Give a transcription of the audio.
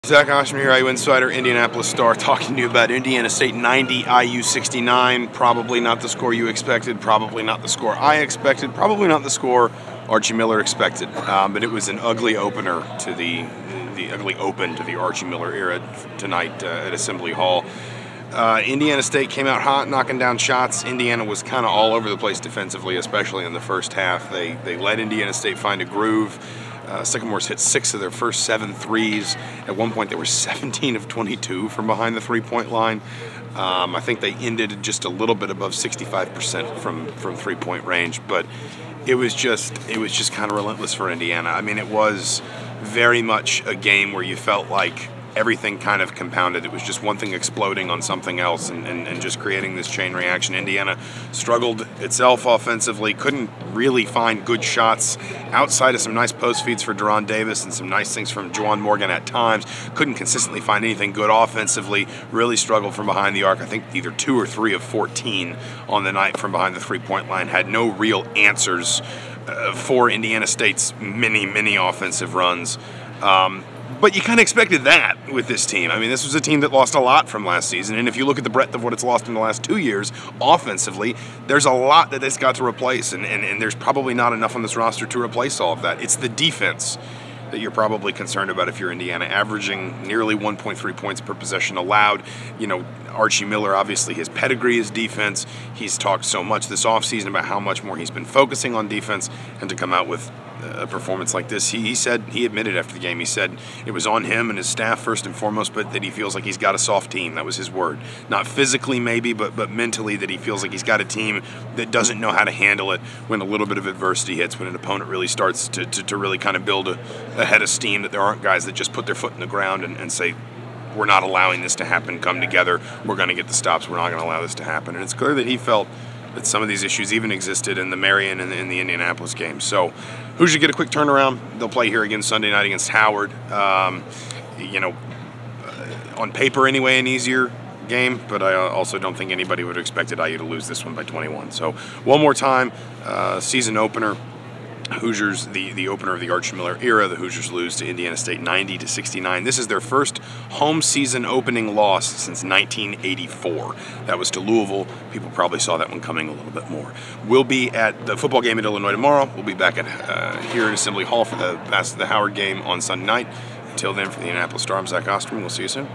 Zach Osterman here, IU Insider, Indianapolis Star, talking to you about Indiana State 90, IU 69. Probably not the score you expected, probably not the score I expected, probably not the score Archie Miller expected. But it was an ugly opener to the ugly open to the Archie Miller era tonight at Assembly Hall. Indiana State came out hot, knocking down shots. Indiana was kind of all over the place defensively, especially in the first half. They let Indiana State find a groove. Sycamores hit 6 of their first 7 threes. At one point, they were 17 of 22 from behind the three-point line. I think they ended just a little bit above 65% from three-point range, but it was just kind of relentless for Indiana. I mean, it was very much a game where you felt like everything kind of compounded. It was just one thing exploding on something else and just creating this chain reaction. Indiana struggled itself offensively, couldn't really find good shots outside of some nice post feeds for Deron Davis and some nice things from Juwan Morgan at times. Couldn't consistently find anything good offensively, really struggled from behind the arc. I think either 2 or 3 of 14 on the night from behind the three-point line. Had no real answers for Indiana State's many offensive runs. But you kind of expected that with this team. I mean, this was a team that lost a lot from last season, and if you look at the breadth of what it's lost in the last 2 years, offensively, there's a lot that it's got to replace, and there's probably not enough on this roster to replace all of that. It's the defense that you're probably concerned about if you're Indiana, averaging nearly 1.3 points per possession allowed. You know, Archie Miller, obviously his pedigree is defense. He's talked so much this offseason about how much more he's been focusing on defense, and to come out with a performance like this, he admitted after the game, he said it was on him and his staff first and foremost, but that he feels like he's got a soft team. That was his word. Not physically maybe, but mentally, that he feels like he's got a team that doesn't know how to handle it when a little bit of adversity hits, when an opponent really starts to really kind of build a head of steam, that there aren't guys that just put their foot in the ground and say, we're not allowing this to happen, come together, we're going to get the stops, we're not going to allow this to happen. And it's clear that he felt that some of these issues even existed in the Marion and in the Indianapolis game. So Hoosiers get a quick turnaround. They'll play here again Sunday night against Howard. You know, on paper anyway, an easier game, but I also don't think anybody would have expected IU to lose this one by 21. So one more time, season opener. Hoosiers, the opener of the Archie Miller era, the Hoosiers lose to Indiana State 90-69. This is their first home season opening loss since 1984. That was to Louisville. People probably saw that one coming a little bit more. We'll be at the football game at Illinois tomorrow. We'll be back at here at Assembly Hall for the Howard game on Sunday night. Until then, for the Indianapolis Star, I'm Zach Osterman. We'll see you soon.